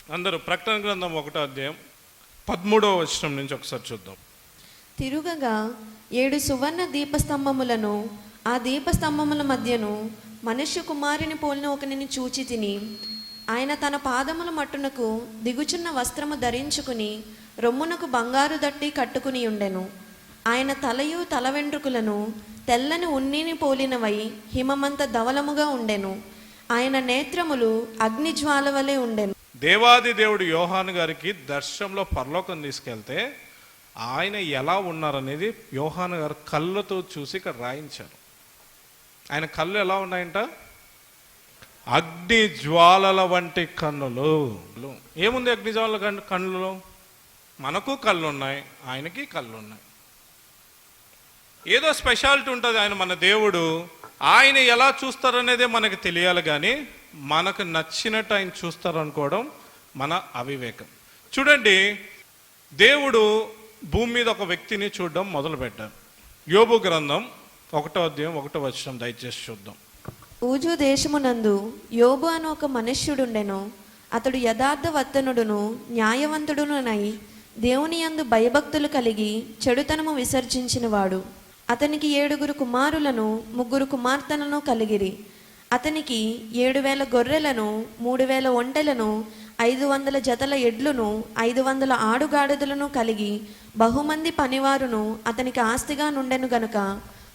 అందరూ ప్రకటన గ్రంథం 1వ అధ్యాయం 13వ వచనం నుంచి ఒకసారి చూద్దాం. తిరుగగా 7 సువర్ణ దీపస్తంభములను, ఆ దీపస్తంభముల మధ్యను మనుష్య కుమారుని పోలిన ఒకనిని చూచి తిని, ఆయన తన పాదముల మట్టునకు దిగుచున్న వస్త్రము ధరించుకుని రొమ్మునకు బంగారు దట్టి కట్టుకుని ఉండెను. ఆయన తలయు తల వెంట్రుకలను తెల్లని ఉన్నిని పోలినవై హిమమంత ధవలముగా ఉండెను. ఆయన నేత్రములు అగ్నిజ్వాల వలె ఉండెను. దేవాది దేవుడు యోహాను గారికి దర్శనంలో పరలోకం తీసుకెళ్తే ఆయన ఎలా ఉన్నారనేది యోహాను గారు కళ్ళతో చూసి ఇక్కడ రాయించారు. ఆయన కళ్ళు ఎలా ఉన్నాయంట? అగ్ని జ్వాలల వంటి కన్నులు. ఏముంది అగ్ని జ్వాలల కన్నులలో? మనకు కళ్ళు ఉన్నాయి, ఆయనకి కళ్ళు ఉన్నాయి. ఏదో స్పెషాలిటీ ఉంటుంది. ఆయన మన దేవుడు. ఆయన ఎలా చూస్తారనేదే మనకు తెలియాలి, కానీ మనకు నచ్చినట్టు ఆయన చూస్తారనుకోవడం మన అవివేకం. చూడండి, దేవుడు భూమి మీద ఒక వ్యక్తిని చూడడం మొదలుపెట్టారు. యోబు గ్రంథం 1వ అధ్యాయం 1వ వచనం దయచేసి చూద్దాం. ఊజు దేశమునందు యోబు అను ఒక మనుష్యుడుండెను. అతడు యథార్థవర్తనుడును న్యాయవంతుడునై దేవుని యందు భయభక్తులు కలిగి చెడుతనము విసర్జించినవాడు. అతనికి 7 కుమారులను 3 కుమార్తెలను కలిగిరి. అతనికి 7,000 గొర్రెలను, 3,000 ఒంటెలను, 500 జతల ఎడ్లును, 500 ఆడుగాడిదలను కలిగి బహుమంది పనివారును అతనికి ఆస్తిగా నుండెను గనుక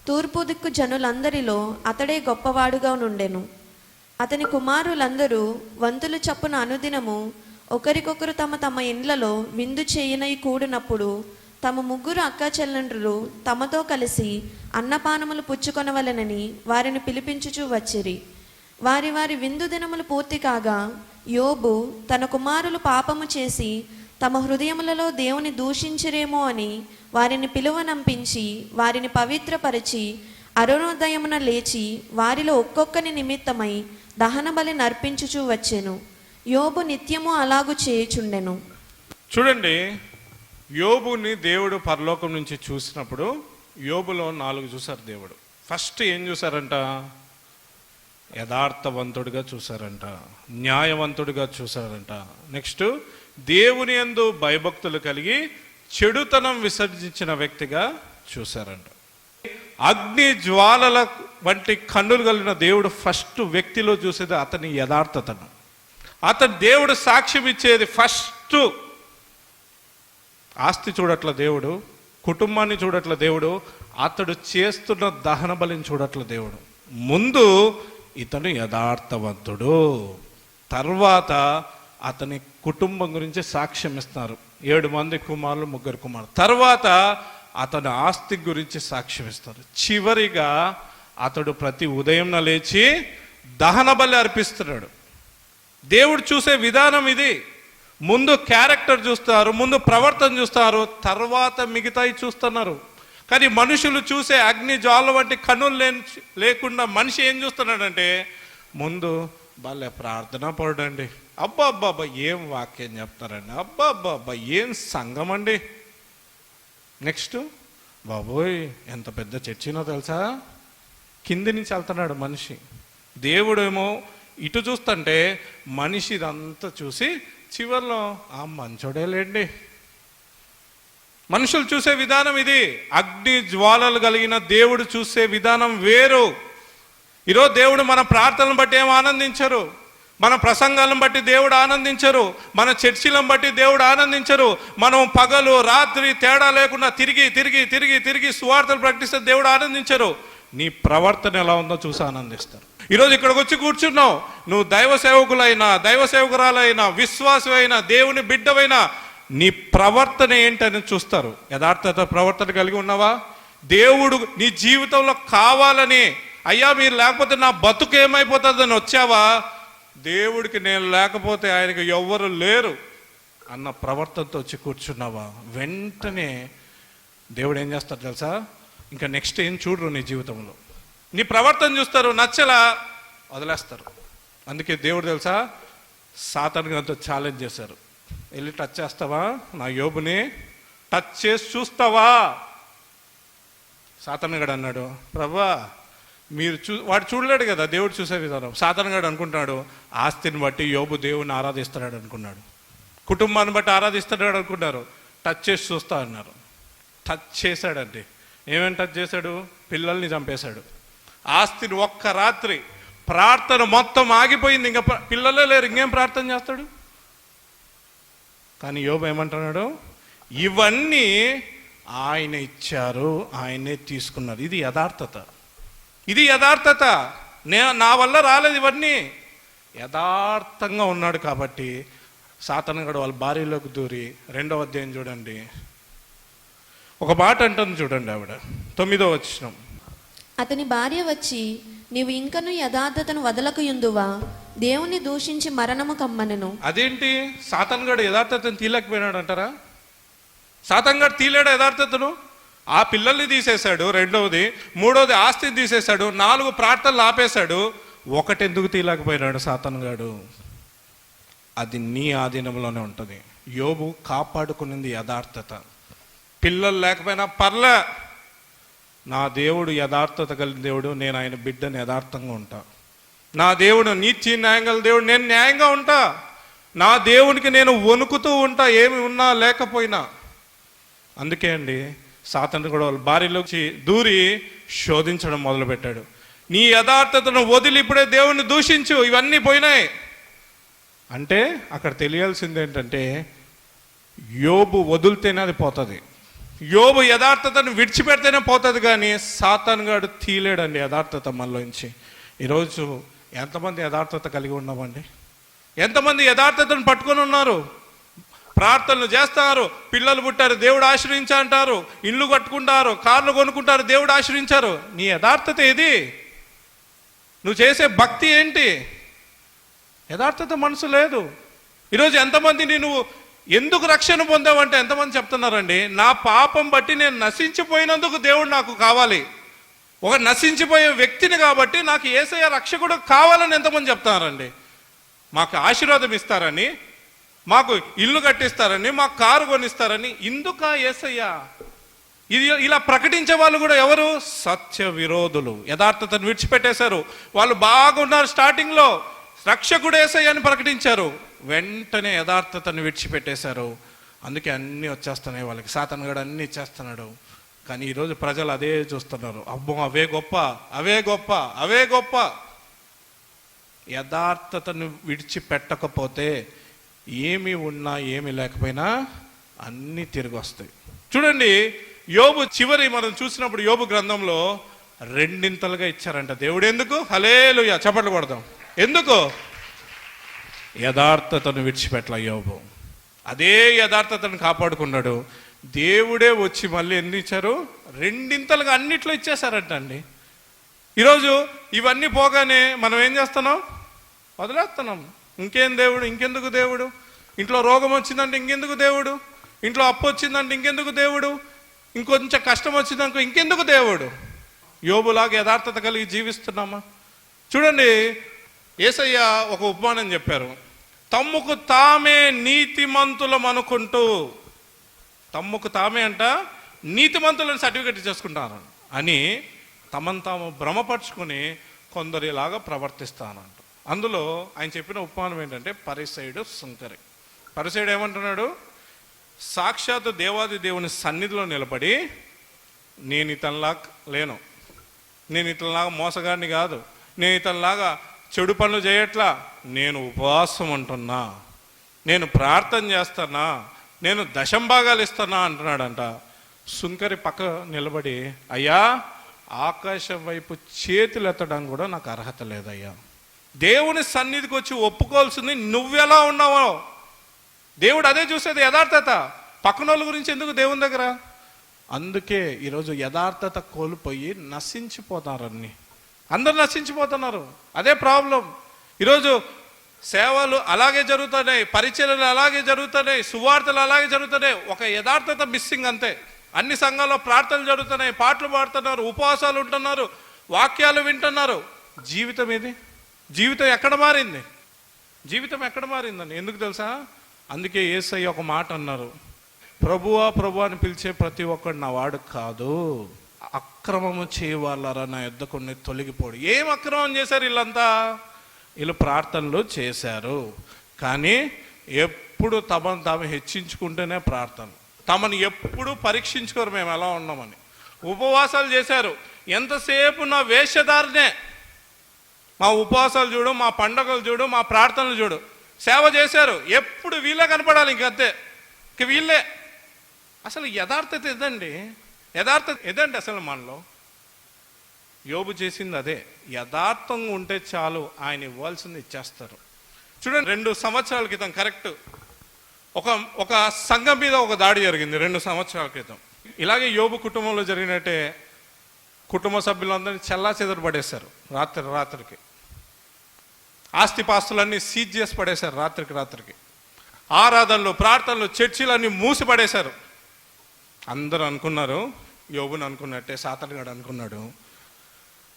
తూర్పు దిక్కు జనులందరిలో అతడే గొప్పవాడుగా నుండెను. అతని కుమారులందరూ వంతులు చప్పున అనుదినము ఒకరికొకరు తమ తమ ఇండ్లలో విందు చేయనై కూడినప్పుడు తమ 3 అక్క చెల్లెండ్రులు తమతో కలిసి అన్నపానములు పుచ్చుకొనవలెనని వారిని పిలిపించుచూ వచ్చిరి. వారి వారి విందు దినములు పూర్తి కాగా యోబు తన కుమారులు పాపము చేసి తమ హృదయములలో దేవుని దూషించిరేమో అని వారిని పిలువనంపించి వారిని పవిత్రపరిచి అరుణోదయమున లేచి వారిలో ఒక్కొక్కని నిమిత్తమై దహన బలి నర్పించుచూ వచ్చెను. యోబు నిత్యము అలాగు చేయుచుండెను. చూడండి, యోబుని దేవుడు పరలోకం నుంచి చూసినప్పుడు యోబులో 4 చూశారు దేవుడు. ఫస్ట్ ఏం చూశారంట? యథార్థవంతుడిగా చూశారంట, న్యాయవంతుడిగా చూశారంట. నెక్స్ట్, దేవుని యందు భయభక్తులు కలిగి చెడుతనం విసర్జించిన వ్యక్తిగా చూశారంట. అగ్ని జ్వాలల వంటి కన్నులు కలిగిన దేవుడు ఫస్ట్ వ్యక్తిలో చూసేది అతని యథార్థతను. అతని దేవుడు సాక్ష్యం ఇచ్చేది ఫస్ట్ ఆస్తి చూడట్ల దేవుడు, కుటుంబాన్ని చూడట్ల దేవుడు, అతడు చేస్తున్న దహన బలిని చూడట్ల దేవుడు. ముందు ఇతను యథార్థవంతుడు, తర్వాత అతని కుటుంబం గురించి సాక్ష్యం ఇస్తున్నారు. 7 మంది కుమారులు, 3 కుమారులు. తర్వాత అతని ఆస్తి గురించి సాక్ష్యం ఇస్తారు. చివరిగా అతడు ప్రతి ఉదయం లేచి దహన బలి అర్పిస్తున్నాడు. దేవుడు చూసే విధానం ఇది. ముందు క్యారెక్టర్ చూస్తారు, ముందు ప్రవర్తన చూస్తారు, తర్వాత మిగతాయి చూస్తున్నారు. కానీ మనుషులు చూసే అగ్ని జ్వాల వంటి కన్నులు లేకుండా మనిషి ఏం చూస్తున్నాడంటే, ముందు భలే ప్రార్థన పడండి, అబ్బా అబ్బాబ్బా ఏం వాక్యం చెప్తారండి, అబ్బా అబ్బాబ్బా ఏం సంఘం అండి. నెక్స్ట్, బాబోయ్ ఎంత పెద్ద చర్చినో తెలుసా, కింది నుంచి వెళ్తున్నాడు మనిషి. దేవుడేమో ఇటు చూస్తుంటే మనిషి ఇదంతా చూసి చివరిలో ఆ మంచోడే లేండి. మనుషులు చూసే విధానం ఇది. అగ్ని జ్వాలలు కలిగిన దేవుడు చూసే విధానం వేరు. ఈరోజు దేవుడు మన ప్రార్థనలను బట్టి ఏం ఆనందించరు, మన ప్రసంగాలను బట్టి దేవుడు ఆనందించరు, మన చర్చిలను బట్టి దేవుడు ఆనందించరు. మనం పగలు రాత్రి తేడా లేకుండా తిరిగి తిరిగి తిరిగి తిరిగి సువార్తలు ప్రకటిస్తే దేవుడు ఆనందించరు. నీ ప్రవర్తన ఎలా ఉందో చూసి ఆనందిస్తారు. ఈరోజు ఇక్కడికి వచ్చి కూర్చున్నావు, నువ్వు దైవ సేవకులైనా, దైవ సేవకురాలైనా, విశ్వాసమైనా, దేవుని బిడ్డవైనా, నీ ప్రవర్తన ఏంటని చూస్తారు. యథార్థత ప్రవర్తన కలిగి ఉన్నావా? దేవుడు నీ జీవితంలో కావాలని, అయ్యా మీరు లేకపోతే నా బతుకు ఏమైపోతుందని వచ్చావా? దేవుడికి నేను లేకపోతే ఆయనకు ఎవ్వరు లేరు అన్న ప్రవర్తనతో వచ్చి కూర్చున్నావా? వెంటనే దేవుడు ఏం చేస్తాడు తెలుసా? ఇంకా నెక్స్ట్ ఏం చూడరు నీ జీవితంలో. నీ ప్రవర్తన చూస్తారు, నచ్చలా వదిలేస్తారు. అందుకే దేవుడు తెలుసా సాతాను గారితో ఛాలెంజ్ చేశారు, వెళ్ళి టచ్ చేస్తావా నా యోబుని, టచ్ చేసి చూస్తావా? సాతాను గారు అన్నాడు, ప్రభా మీరు వాడు చూడలేడు కదా దేవుడు చూసే విధానం. సాతాను గారు అనుకుంటున్నాడు ఆస్తిని బట్టి యోబు దేవుని ఆరాధిస్తున్నాడు అనుకున్నాడు. కుటుంబాన్ని బట్టి ఆరాధిస్తున్నాడు అనుకున్నారు, టచ్ చేసి చూస్తా అన్నారు. టచ్ చేశాడండి. ఏమేమి టచ్ చేశాడు? పిల్లల్ని చంపేశాడు. ఆస్తిని ఒక్క రాత్రి, ప్రార్థన మొత్తం ఆగిపోయింది. ఇంకా పిల్లలే లేరు, ఇంకేం ప్రార్థన చేస్తాడు? కానీ యోబు ఏమంటున్నాడు? ఇవన్నీ ఆయన ఇచ్చారు, ఆయనే తీసుకున్నారు. ఇది యథార్థత. ఇది యథార్థత. నా వల్ల రాలేదు ఇవన్నీ. యథార్థంగా ఉన్నాడు కాబట్టి సాతానుగాడు వాళ్ళ భార్యలోకి దూరి 2వ అధ్యాయం చూడండి, ఒక మాట అంటుంది చూడండి. ఆవిడ 9వ వచనం, అతని భార్య వచ్చి, నీవు ఇంకను యథార్థతను వదలకయుందువా? దేవుని దూషించి మరణము కమ్మనెను. అదేంటి? సాతానుగాడు యథార్థతను తీయలేకపోయినాడు అంటారా? సాతానుగాడు తీలేడు యథార్థతను. ఆ పిల్లల్ని తీసేశాడు, 2వది, 3వది ఆస్తిని తీసేశాడు, 4 ప్రార్థనలు ఆపేశాడు. ఒకటెందుకు తీయలేకపోయినాడు సాతానుగాడు? అది నీ ఆధీనంలోనే ఉంటుంది. యోబు కాపాడుకున్నది యథార్థత. పిల్లలు లేకపోయినా పర్లే, నా దేవుడు యథార్థత కలిగిన దేవుడు, నేను ఆయన బిడ్డను యథార్థంగా ఉంటా. నా దేవుడు నీతి న్యాయం గల దేవుడు, నేను న్యాయంగా ఉంటా. నా దేవునికి నేను వణుకుతూ ఉంటా, ఏమి ఉన్నా లేకపోయినా. అందుకే అండి సాతాను కూడా వాళ్ళ భార్యలోకి దూరి శోధించడం మొదలుపెట్టాడు. నీ యథార్థతను వదిలి ఇప్పుడే దేవుణ్ణి దూషించు, ఇవన్నీ పోయినాయి అంటే అక్కడ తెలియాల్సింది ఏంటంటే, యోబు వదిలితేనే అది పోతుంది. యోబు యథార్థతను విడిచిపెడితేనే పోతుంది. కానీ సాతానుగాడు తీలేడండి యథార్థత మనలోంచి. ఈరోజు ఎంతమంది యథార్థత కలిగి ఉన్నామండి? ఎంతమంది యథార్థతను పట్టుకొని ఉన్నారు? ప్రార్థనలు చేస్తారు, పిల్లలు పుట్టారు, దేవుడు ఆశ్రయించా అంటారు, ఇల్లు కట్టుకుంటారు, కార్లు కొనుక్కుంటారు, దేవుడు ఆశ్రయించారు. నీ యథార్థత ఏది? నువ్వు చేసే భక్తి ఏంటి? యథార్థత మనసు లేదు. ఈరోజు ఎంతమందిని నువ్వు ఎందుకు రక్షణ పొందావంటే ఎంతమంది చెప్తున్నారండి, నా పాపం బట్టి నేను నశించిపోయినందుకు దేవుడు నాకు కావాలి. ఒక నశించిపోయే వ్యక్తిని కాబట్టి నాకు యేసయ్య రక్షకుడు కావాలని ఎంతమంది చెప్తున్నారండి. మాకు ఆశీర్వాదం ఇస్తారని, మాకు ఇల్లు కట్టిస్తారని, మాకు కారు కొనిస్తారని. ఇందుకా యేసయ్య? ఇది ఇలా ప్రకటించే వాళ్ళు కూడా ఎవరు? సత్య విరోధులు. యథార్థతను విడిచిపెట్టేశారు. వాళ్ళు బాగున్నారు, స్టార్టింగ్లో రక్షకుడు యేసయ్య అని ప్రకటించారు, వెంటనే యథార్థతను విడిచిపెట్టేశారు. అందుకే అన్నీ వచ్చేస్తున్నాయి వాళ్ళకి. సాతానుగాడు అన్నీ ఇచ్చేస్తున్నాడు. కానీ ఈరోజు ప్రజలు అదే చూస్తున్నారు. అబ్బో అవే గొప్ప, అవే గొప్ప, అవే గొప్ప. యథార్థతను విడిచిపెట్టకపోతే ఏమి ఉన్నా ఏమి లేకపోయినా అన్నీ తిరిగి వస్తాయి. చూడండి, యోబు చివరి మనం చూసినప్పుడు యోబు గ్రంథంలో 2 ఇచ్చారంట దేవుడు. ఎందుకు? హల్లెలూయా, చప్పట్లు కొడదాం. ఎందుకు? యథార్థతను విడిచిపెట్టల యోబు. అదే యథార్థతను కాపాడుకున్నాడు. దేవుడే వచ్చి మళ్ళీ ఎన్ని ఇచ్చారు? 2 అన్నిట్లో ఇచ్చేశారంట అండి. ఈరోజు ఇవన్నీ పోగానే మనం ఏం చేస్తున్నాం? వదిలేస్తున్నాం. ఇంకేం దేవుడు, ఇంకెందుకు దేవుడు? ఇంట్లో రోగం వచ్చిందంటే ఇంకెందుకు దేవుడు? ఇంట్లో అప్పు వచ్చిందంటే ఇంకెందుకు దేవుడు? ఇంకొంచెం కష్టం వచ్చిందనుకో ఇంకెందుకు దేవుడు? యోబులాగా యథార్థత కలిగి జీవిస్తున్నామా? చూడండి, యేసయ్య ఒక ఉపమానం చెప్పారు. తమ్ముకు తామే నీతిమంతులం అనుకుంటూ, తమ్ముకు తామే అంట నీతిమంతులను సర్టిఫికెట్ చేసుకుంటారు అని తమను తాము భ్రమపరుచుకొని కొందరిలాగా ప్రవర్తిస్తానంట. అందులో ఆయన చెప్పిన ఉపమానం ఏంటంటే, పరిసయుడు సుంకరి. పరిసయుడు ఏమంటున్నాడు? సాక్షాత్ దేవాది దేవుని సన్నిధిలో నిలబడి, నేను ఇతనిలాగా లేను, నేను ఇతనిలాగా మోసగాడిని కాదు, నేను ఇతనిలాగా చెడు పనులు చేయట్లా, నేను ఉపవాసం ఉంటున్నా, నేను ప్రార్థన చేస్తానా, నేను దశంభాగాలు ఇస్తానా అంటున్నాడంట. సుంకరి పక్క నిలబడి, అయ్యా ఆకాశం వైపు చేతులు ఎత్తడానికి కూడా నాకు అర్హత లేదయ్యా. దేవుని సన్నిధికి వచ్చి ఒప్పుకోవాల్సింది నువ్వెలా ఉన్నావో. దేవుడు అదే చూసేది, యథార్థత. పక్కన వాళ్ళ గురించి ఎందుకు దేవుని దగ్గర? అందుకే ఈరోజు యథార్థత కోల్పోయి నశించిపోతారని, అందరు నశించిపోతున్నారు. అదే ప్రాబ్లం. ఈరోజు సేవలు అలాగే జరుగుతున్నాయి, పరిచర్యలు అలాగే జరుగుతున్నాయి, సువార్తలు అలాగే జరుగుతున్నాయి. ఒక యథార్థత మిస్సింగ్ అంతే. అన్ని సంఘాల్లో ప్రార్థనలు జరుగుతున్నాయి, పాటలు పాడుతున్నారు, ఉపవాసాలు ఉంటున్నారు, వాక్యాలు వింటున్నారు. జీవితం ఏది? జీవితం ఎక్కడ మారింది? జీవితం ఎక్కడ మారిందండి? ఎందుకు తెలుసా? అందుకే యేసయ్య ఒక మాట అన్నారు, ప్రభువా ప్రభు అని పిలిచే ప్రతి ఒక్కడు నా వాడు కాదు, అక్రమము చేయవాళ్ళరా నా యొద్దకు తొలగిపోడు. ఏం అక్రమం చేశారు వీళ్ళంతా? వీళ్ళు ప్రార్థనలు చేశారు, కానీ ఎప్పుడు తమను తాము హెచ్చించుకుంటేనే ప్రార్థన. తమను ఎప్పుడు పరీక్షించుకోరు మేము ఎలా ఉన్నామని. ఉపవాసాలు చేశారు, ఎంతసేపు నా వేషధారనే. మా ఉపవాసాలు చూడు, మా పండగలు చూడు, మా ప్రార్థనలు చూడు. సేవ చేశారు, ఎప్పుడు వీళ్ళే కనపడాలి, ఇంకంతే, ఇంక వీళ్ళే. అసలు యథార్థత ఇదండి, యథార్థత ఇదండి అసలు మనలో. యోబు చేసింది అదే. యథార్థంగా ఉంటే చాలు, ఆయన ఇవ్వాల్సింది ఇచ్చేస్తారు. చూడండి, 2 సంవత్సరాల క్రితం కరెక్ట్ ఒక సంఘం మీద ఒక దాడి జరిగింది 2 సంవత్సరాల క్రితం. ఇలాగే యోబు కుటుంబంలో జరిగినట్టే కుటుంబ సభ్యులందరినీ చెల్లాచెదరు పడేశారు రాత్రికి. ఆస్తిపాస్తులన్నీ సీజ్ చేసి పడేశారు రాత్రికి. ఆరాధనలు, ప్రార్థనలు, చర్చిలన్నీ మూసి పడేశారు. అందరూ అనుకున్నారు యోబుని అనుకున్నట్టే సాతానుగాడు అనుకున్నాడు.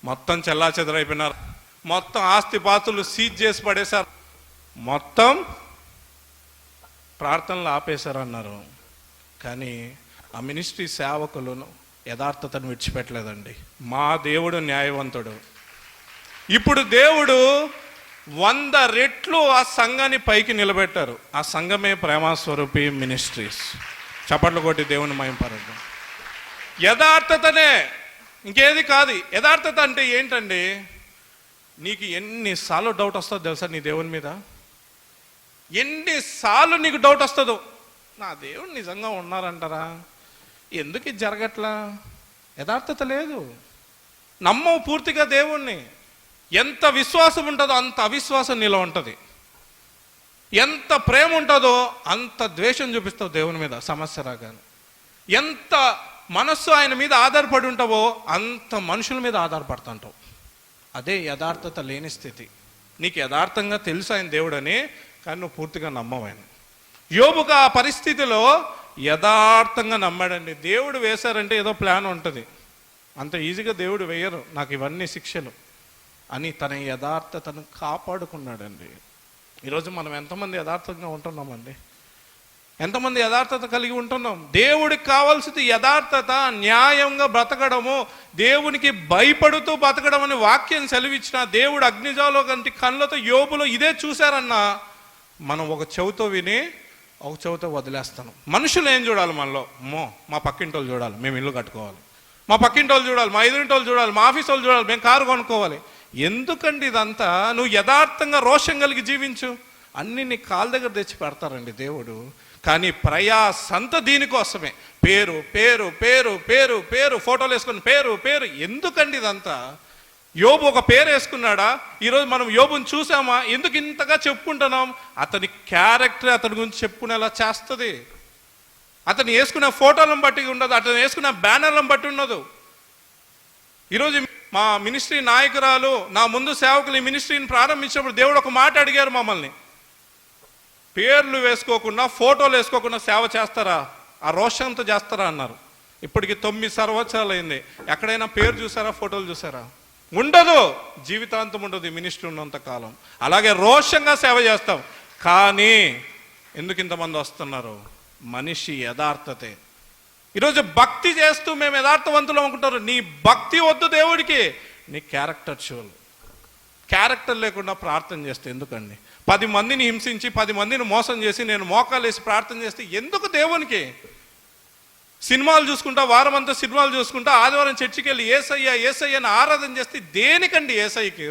మొత్తం చెల్లాచెదరైపోయినారు. మొత్తం ఆస్తిపాస్తులు సీజ్ చేసి పడేశారు. మొత్తం ప్రార్థనలు ఆపేశారు అన్నారు. కానీ ఆ మినిస్ట్రీ సేవకులను యథార్థతను విడిచిపెట్టలేదండి. మా దేవుడు న్యాయవంతుడు. ఇప్పుడు దేవుడు 100 రెట్లు ఆ సంఘాన్ని పైకి నిలబెట్టారు. ఆ సంఘమే ప్రేమస్వరూపి మినిస్ట్రీస్. చప్పట్లు కొట్టి దేవుని మహింపరద్దాం. యథార్థతనే, ఇంకేది కాదు. యథార్థత అంటే ఏంటండి? నీకు ఎన్నిసార్లు డౌట్ వస్తుందో తెలుసా నీ దేవుని మీద? ఎన్నిసార్లు నీకు డౌట్ వస్తుందో, నా దేవుడు నిజంగా ఉన్నారంటారా, ఎందుకు ఇది జరగట్లా? యథార్థత లేదు, నమ్మవు పూర్తిగా దేవుణ్ణి. ఎంత విశ్వాసం ఉంటుందో అంత అవిశ్వాసం నీలో ఉంటుంది. ఎంత ప్రేమ ఉంటుందో అంత ద్వేషం చూపిస్తావు దేవుని మీద సమస్య రాగానే. ఎంత మనస్సు ఆయన మీద ఆధారపడి ఉంటావో అంత మనుషుల మీద ఆధారపడుతుంటావు. అదే యథార్థత లేని స్థితి. నీకు యథార్థంగా తెలుసు ఆయన దేవుడని, కానీ నువ్వు పూర్తిగా నమ్మవు ఆయన. యోబుకు ఆ పరిస్థితిలో యథార్థంగా నమ్మాడండి. దేవుడు వేశారంటే ఏదో ప్లాన్ ఉంటుంది, అంత ఈజీగా దేవుడు వేయరు నాకు ఇవన్నీ శిక్షలు అని తన యథార్థతను కాపాడుకున్నాడండి. ఈరోజు మనం ఎంతమంది యథార్థంగా ఉంటున్నామండి? ఎంతమంది యథార్థత కలిగి ఉంటున్నాం? దేవుడికి కావాల్సింది యథార్థత, న్యాయంగా బ్రతకడము, దేవునికి భయపడుతూ బ్రతకడం అని వాక్యం సెలవిచ్చిన దేవుడు అగ్నిజాలో కంటి కళ్ళతో యోబులో ఇదే చూశారన్నా మనం ఒక చెవితో విని ఒక చెవితో వదిలేస్తాను. మనుషులు ఏం చూడాలి మనలో? మా పక్కింటి వాళ్ళు చూడాలి, మేము ఇల్లు కట్టుకోవాలి. మా పక్కింటి వాళ్ళు చూడాలి, మా ఎదురింటి వాళ్ళు చూడాలి, మా ఆఫీస్ వాళ్ళు చూడాలి, మేము కారు కొనుక్కోవాలి. ఎందుకండి ఇదంతా? నువ్వు యథార్థంగా రోషం కలిగి జీవించు, అన్ని నీ కాళ్ళ దగ్గర తెచ్చి పెడతారండి దేవుడు. కానీ ప్రయాసంతా దీనికోసమే. పేరు పేరు పేరు పేరు పేరు ఫోటోలు వేసుకుని పేరు. ఎందుకండి ఇదంతా? యోబు ఒక పేరు వేసుకున్నాడా? ఈరోజు మనం యోబుని చూసామా? ఎందుకు ఇంతగా చెప్పుకుంటున్నాం? అతని క్యారెక్టర్ అతని గురించి చెప్పుకునేలా చేస్తుంది. అతను వేసుకునే ఫోటోలను బట్టి ఉండదు, అతను వేసుకునే బ్యానర్లను బట్టి ఉండదు. ఈరోజు మా మినిస్ట్రీ నాయకురాలు, నా ముందు సేవకులు ఈ మినిస్ట్రీని ప్రారంభించినప్పుడు దేవుడు ఒక మాట అడిగారు మమ్మల్ని, పేర్లు వేసుకోకుండా ఫోటోలు వేసుకోకుండా సేవ చేస్తారా, ఆ రోషంతో చేస్తారా అన్నారు. ఇప్పటికి 9 సంవత్సరాలు అయింది. ఎక్కడైనా పేరు చూసారా, ఫోటోలు చూసారా? ఉండదు, జీవితాంతం ఉండదు ఈ మినిస్ట్రీ ఉన్నంత కాలం. అలాగే రోషంగా సేవ చేస్తాం. కానీ ఎందుకు ఇంతమంది వస్తున్నారు? మనిషి యథార్థతే. ఈరోజు భక్తి చేస్తూ మేము యథార్థవంతులు అనుకుంటారు. నీ భక్తి వద్దు దేవుడికి, నీ క్యారెక్టర్ చూడు. క్యారెక్టర్ లేకుండా ప్రార్థన చేస్తే ఎందుకండి? 10 మందిని హింసించి 10 మందిని మోసం చేసి నేను మోకాలు వేసి ప్రార్థన చేస్తే ఎందుకు దేవునికి? సినిమాలు చూసుకుంటా, వారం అంతా సినిమాలు చూసుకుంటా, ఆదివారం చర్చికి వెళ్ళి ఏసయ్యని ఆరాధన చేస్తే దేనికండి? ఏసయ్యకి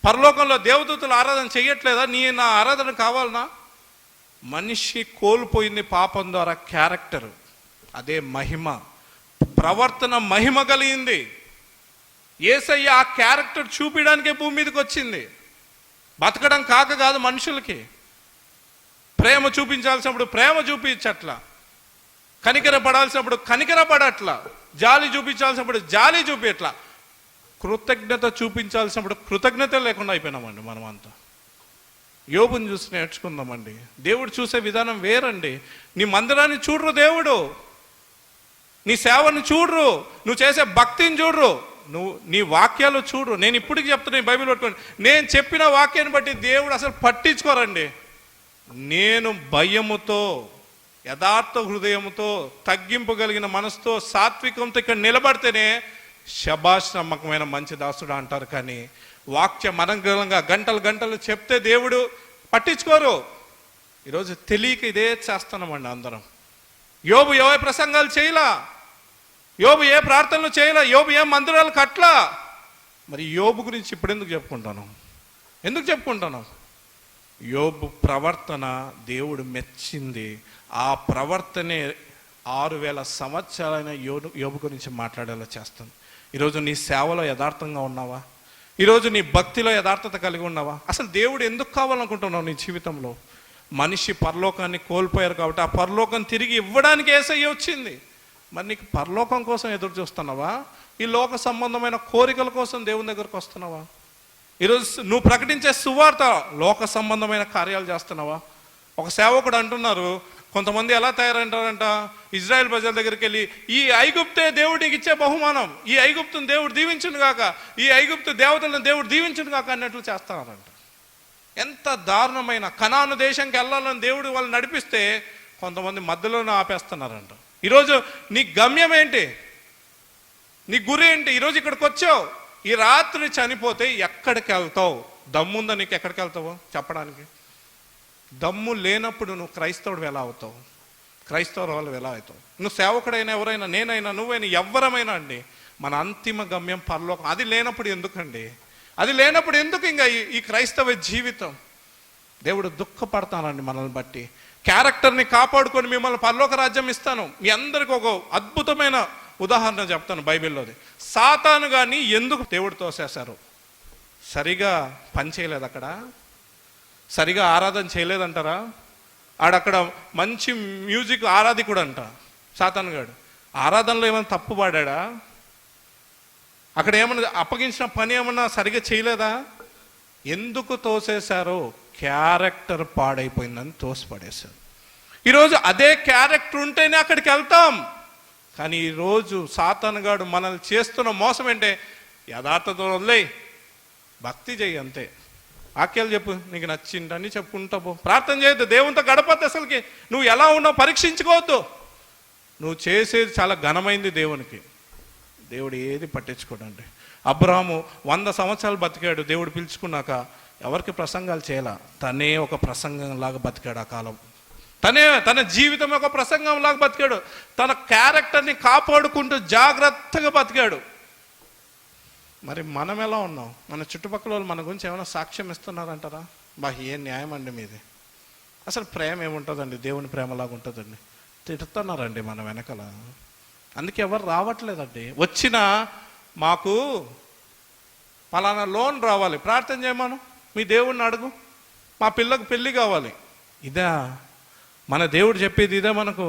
పరలోకంలో దేవదూతలు ఆరాధన చెయ్యట్లేదా? నా ఆరాధన కావాలనా? మనిషి కోల్పోయింది పాపం ద్వారా క్యారెక్టర్. అదే మహిమ, ప్రవర్తన మహిమ కలిగింది. యేసయ్య ఆ క్యారెక్టర్ చూపించడానికే భూమి మీదకి వచ్చింది. బతకడం కాదు మనుషులకి. ప్రేమ చూపించాల్సినప్పుడు ప్రేమ చూపించట్లా, కనికర పడాల్సినప్పుడు కనికర పడట్లా, జాలి చూపించాల్సినప్పుడు జాలి చూపించట్లా, కృతజ్ఞత చూపించాల్సినప్పుడు కృతజ్ఞత లేకుండా అయిపోయినామండి మనం అంతా. యోబుని చూసి నేర్చుకుందామండి. దేవుడు చూసే విధానం వేరండి. నీ మందిరాన్ని చూడరు దేవుడు, నీ సేవని చూడరు, నువ్వు చేసే భక్తిని చూడరు, నువ్వు నీ వాక్యాలు చూడరు. నేను ఇప్పటికి చెప్తున్నా, ఈ బైబిల్ పట్టుకోండి, నేను చెప్పిన వాక్యాన్ని బట్టి దేవుడు అసలు పట్టించుకోరండి. నేను భయముతో, యథార్థ హృదయముతో, తగ్గింపు కలిగిన మనసుతో, సాత్వికంతో ఇక్కడ నిలబడితేనే శబాష్ నమ్మకమైన మంచి దాసుడు అంటారు. కానీ వాక్యం అనర్గళంగా గంటలు చెప్తే దేవుడు పట్టించుకోరు. ఈరోజు తెలియక ఇదే చేస్తున్నామండి అందరం. యోబు ఏ ప్రసంగాలు చేయలా, యోబు ఏ ప్రార్థనలు చేయలా, యోబు ఏ మందిరాలు కట్టలా. మరి యోబు గురించి ఇప్పుడు ఎందుకు చెప్పుకుంటాను? యోబు ప్రవర్తన దేవుడు మెచ్చింది. ఆ ప్రవర్తనే 6000 సంవత్సరాలైన యోబు గురించి మాట్లాడేలా చేస్తుంది. ఈరోజు నీ సేవలో యథార్థంగా ఉన్నావా? ఈరోజు నీ భక్తిలో యథార్థత కలిగి ఉన్నావా? అసలు దేవుడు ఎందుకు కావాలనుకుంటున్నావు నీ జీవితంలో? మనిషి పరలోకాన్ని కోల్పోయారు కాబట్టి ఆ పరలోకం తిరిగి ఇవ్వడానికి యేసయ్య వచ్చింది. మరి నీకు పరలోకం కోసం ఎదురు చూస్తున్నావా? ఈ లోక సంబంధమైన కోరికల కోసం దేవుని దగ్గరకు వస్తున్నావా? ఈరోజు నువ్వు ప్రకటించే సువార్త లోక సంబంధమైన కార్యాలు చేస్తున్నావా? ఒక సేవకుడు అంటున్నారు, కొంతమంది ఎలా తయారంటారంట, ఇజ్రాయెల్ ప్రజల దగ్గరికి వెళ్ళి ఈ ఐగుప్తే దేవుడికి ఇచ్చే బహుమానం, ఈ ఐగుప్తుని దేవుడు దీవించును గాక, ఈ ఐగుప్తు దేవతలను దేవుడు దీవించును గాక అన్నట్లు చేస్తున్నారంట. ఎంత దారుణమైన! కనాను దేశంకి వెళ్ళాలని దేవుడు వాళ్ళు నడిపిస్తే కొంతమంది మధ్యలోనే ఆపేస్తున్నారంట. ఈరోజు నీ గమ్యం ఏంటి? నీ గురి ఏంటి? ఈరోజు ఇక్కడికి వచ్చావు, ఈ రాత్రి చనిపోతే ఎక్కడికి వెళ్తావు? దమ్ముందా నీకు? ఎక్కడికి వెళ్తావో చెప్పడానికి? దమ్ము లేనప్పుడు నువ్వు క్రైస్తవుడు ఎలా అవుతావు? క్రైస్తవులు ఎలా అవుతావు? నువ్వు సేవకుడైనా, ఎవరైనా, నేనైనా, నువ్వైనా, ఎవ్వరమైనా అండి, మన అంతిమ గమ్యం పరలోకం. అది లేనప్పుడు ఎందుకండి? అది లేనప్పుడు ఎందుకు ఇంకా ఈ క్రైస్తవ జీవితం? దేవుడు దుఃఖపడతానండి మనల్ని బట్టి. క్యారెక్టర్ని కాపాడుకొని మిమ్మల్ని పరలోక రాజ్యం ఇస్తాను. మీ అందరికి ఒక అద్భుతమైన ఉదాహరణ చెప్తాను బైబిల్లోది. సాతాను గాని ఎందుకు దేవుడు తోసేశారు? సరిగా పని చేయలేదు, అక్కడ సరిగా ఆరాధన చేయలేదంటారా? ఆడక్కడ మంచి మ్యూజిక్ ఆరాధికుడు అంట సాతాను గాడు. ఆరాధనలో ఏమైనా తప్పు పాడా? అక్కడ ఏమన్నా అప్పగించిన పని ఏమన్నా సరిగా చేయలేదా? ఎందుకు తోసేశారో? క్యారెక్టర్ పాడైపోయిందని తోసిపడేశారు. ఈరోజు అదే క్యారెక్టర్ ఉంటేనే అక్కడికి వెళ్తాం. కానీ ఈరోజు సాతానుగాడు మనల్ని చేస్తున్న మోసం ఏంటే? యథార్థత వదిలేయి, భక్తి చెయ్యి అంతే. వాక్యాలు చెప్పు, నీకు నచ్చిందని చెప్పుకుంటా పో. ప్రార్థన చేయొద్దు, దేవునితో గడపద్దు. అసలుకి నువ్వు ఎలా ఉన్నావు పరీక్షించుకోవద్దు. నువ్వు చేసేది చాలా ఘనమైంది దేవునికి. దేవుడు ఏది పట్టించుకోడండి. అబ్రాహాము 100 సంవత్సరాలు బతికాడు. దేవుడు పిలుచుకున్నాక ఎవరికి ప్రసంగాలు చేయాల, తనే ఒక ప్రసంగంలాగా బతికాడు. ఆ కాలం తన జీవితం ఒక ప్రసంగంలాగా బతికాడు. తన క్యారెక్టర్ని కాపాడుకుంటూ జాగ్రత్తగా బతికాడు. మరి మనం ఎలా ఉన్నాం? మన చుట్టుపక్కల వాళ్ళు మన గురించి ఏమైనా సాక్ష్యం ఇస్తున్నారంటారా? ఏం న్యాయం అండి మీది? అసలు ప్రేమ ఏముంటుందండి? దేవుని ప్రేమలాగా ఉంటుందండి. తిడుతున్నారండి మన వెనకాల. అందుకే ఎవరు రావట్లేదండి. వచ్చినా మాకు పలానా లోన్ రావాలి, ప్రార్థన చేయమను, మీ దేవుడిని అడుగు, మా పిల్లకు పెళ్ళి కావాలి. ఇదా మన దేవుడు చెప్పేది? ఇదే మనకు?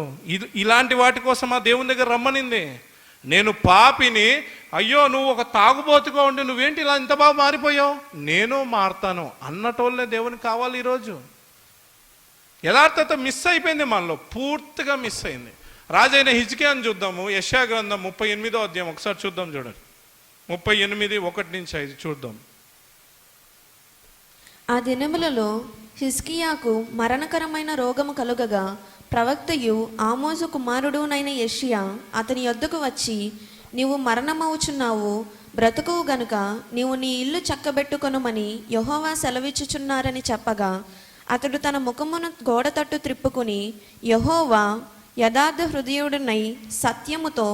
ఇలాంటి వాటి కోసం ఆ దేవుని దగ్గర రమ్మనింది. నేను పాపిని, అయ్యో నువ్వు ఒక తాగుబోతుగా ఉండి నువ్వేంటి ఇలా ఇంత బాగా మారిపోయావు, నేను మారుతాను అన్నటోళ్ళే దేవునికి కావాలి. ఈరోజు యథార్థత మిస్ అయిపోయింది మనలో, పూర్తిగా మిస్ అయింది. రాజైన హిజ్కియాని చూద్దాము. యెషయా గ్రంథం 38వ అధ్యాయం ఒకసారి చూద్దాం. చూడండి, 38:1-5 చూద్దాం. ఆ దినములలో హిజ్కియాకు మరణకరమైన రోగము కలుగగా ప్రవక్తయు ఆమోజు కుమారుడునైన యెషయా అతని యొద్దకు వచ్చి, నీవు మరణమవుచున్నావు, బ్రతుకువు గనుక నీవు నీ ఇల్లు చక్కబెట్టుకొనుమని యెహోవా సెలవిచ్చుచున్నారని చెప్పగా, అతడు తన ముఖమును గోడ తట్టు త్రిప్పుకుని, యెహోవా యథార్థ హృదయుడునై సత్యముతో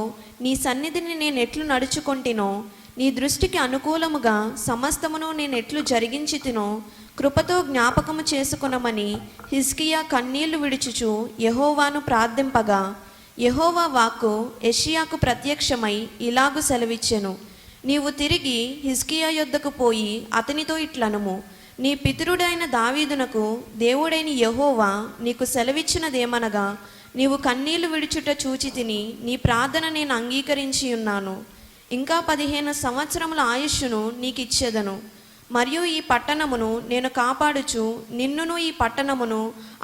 నీ సన్నిధిని నేనెట్లు నడుచుకొంటినో, నీ దృష్టికి అనుకూలముగా సమస్తమును నేనెట్లు జరిగించితినో కృపతో జ్ఞాపకము చేసుకొనమని హిజ్కియా కన్నీళ్లు విడుచుచు యెహోవాను ప్రార్థింపగా, యెహోవా వాక్కు యెషయాకు ప్రత్యక్షమై ఇలాగు సెలవిచ్చెను, నీవు తిరిగి హిజ్కియా యొద్దకు పోయి అతనితో ఇట్లనుము, నీ పితరుడైన దావీదునకు దేవుడైన యెహోవా నీకు సెలవిచ్చినదేమనగా, నీవు కన్నీళ్లు విడుచుట చూచి తిని నీ ప్రార్థన నేను అంగీకరించి ఉన్నాను. ఇంకా 15 సంవత్సరముల ఆయుష్ను నీకిచ్చేదను. మరియు ఈ పట్టణమును నేను కాపాడుచు నిన్నును ఈ పట్టణమును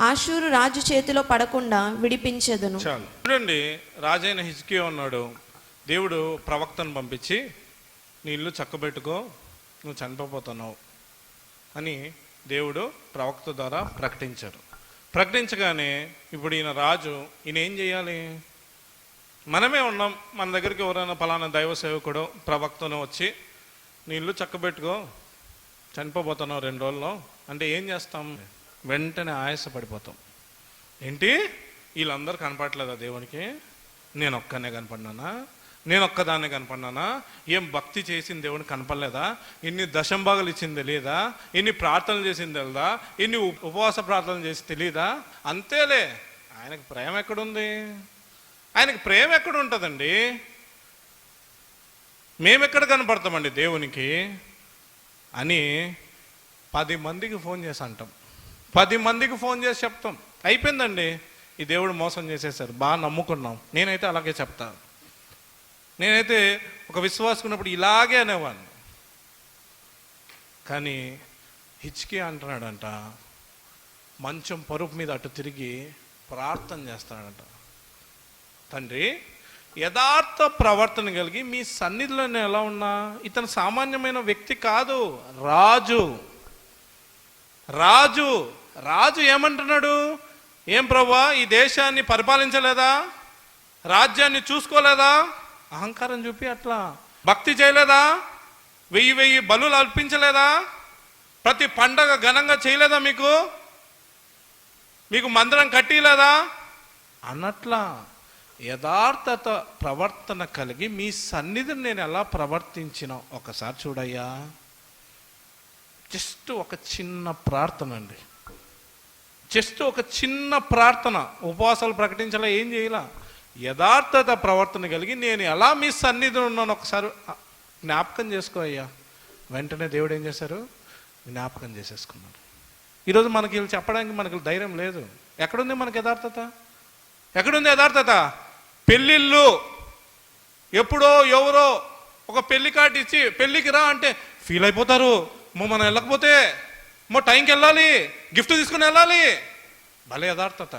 ఆషూరు రాజు చేతిలో పడకుండా విడిపించెదను. చూడండి, రాజైన హిజ్కియా ఉన్నాడు. దేవుడు ప్రవక్తను పంపించి, నీ ఇల్లు చక్కబెట్టుకో, నువ్వు చనిపోతున్నావు అని దేవుడు ప్రవక్త ద్వారా ప్రకటించారు. ప్రకటించగానే ఇప్పుడు ఈయన రాజు, ఈయన ఏం చేయాలి? మనమే ఉన్నాం, మన దగ్గరికి ఎవరైనా పలానా దైవ సేవకుడు ప్రవక్తను వచ్చి, నీ ఇల్లు చక్కబెట్టుకో, చనిపోతున్నావు 2 రోజుల్లో అంటే ఏం చేస్తాం? వెంటనే ఆయాసపడిపోతాం. ఏంటి వీళ్ళందరూ కనపడలేదా దేవునికి? నేను ఒక్కనే కనపడినానా? నేను ఒక్కదాన్నే కనపడినానా? ఏం భక్తి చేసింది దేవునికి కనపడలేదా? ఎన్ని దశంభాగాలు ఇచ్చింది తెలియదా? ఎన్ని ప్రార్థనలు చేసింది తెలియదా? ఎన్ని ఉపవాస ప్రార్థనలు చేసి తెలియదా? అంతేలే, ఆయనకు ప్రేమ ఎక్కడుంది? ఆయనకి ప్రేమ ఎక్కడ ఉంటుందండి? మేమెక్కడ కనపడతామండి దేవునికి అని 10 మందికి ఫోన్ చేసి అంటాం, 10 మందికి ఫోన్ చేసి చెప్తాం. అయిపోయిందండి, ఈ దేవుడు మోసం చేసేసారు, బాగా నమ్ముకున్నాం. నేనైతే అలాగే చెప్తాను. నేనైతే ఒక విశ్వాసుకున్నప్పుడు ఇలాగే అనేవాడిని. కానీ హిజ్కియా అంటున్నాడంట, మంచం పరుపు మీద అటు తిరిగి ప్రార్థన చేస్తాడంట, తండ్రి యథార్థ ప్రవర్తన కలిగి మీ సన్నిధిలో నేను ఎలా ఉన్నా? ఇతను సామాన్యమైన వ్యక్తి కాదు, రాజు. రాజు రాజు ఏమంటున్నాడు? ఏం ప్రభువా, ఈ దేశాన్ని పరిపాలించలేదా? రాజ్యాన్ని చూసుకోలేదా? అహంకారం చూపి అట్లా భక్తి చేయలేదా? 1000 బలులు అర్పించలేదా? ప్రతి పండగ ఘనంగా చేయలేదా? మీకు మందిరం కట్టిలేదా అన్నట్లా యథార్థత ప్రవర్తన కలిగి మీ సన్నిధిని నేను ఎలా ప్రవర్తించినా ఒకసారి చూడయ్యా. జస్ట్ ఒక చిన్న ప్రార్థన అండి, జస్ట్ ఒక చిన్న ప్రార్థన. ఉపవాసాలు ప్రకటించాలా, ఏం చేయాల? యథార్థత ప్రవర్తన కలిగి నేను ఎలా మీ సన్నిధిలో ఉన్నాను ఒకసారి జ్ఞాపకం చేసుకో అయ్యా. వెంటనే దేవుడు ఏం చేశారు? జ్ఞాపకం చేసేసుకున్నాడు. ఈరోజు మనకి వీళ్ళు చెప్పడానికి మనకు ధైర్యం లేదు. ఎక్కడుంది మనకి యథార్థత? ఎక్కడుంది యథార్థత? పెళ్ళిళ్ళు ఎప్పుడో ఎవరో ఒక పెళ్లి కార్డు ఇచ్చి పెళ్ళికి రా అంటే ఫీల్ అయిపోతారు. మనం వెళ్ళకపోతే టైంకి వెళ్ళాలి, గిఫ్ట్ తీసుకుని వెళ్ళాలి. భలే యథార్థత.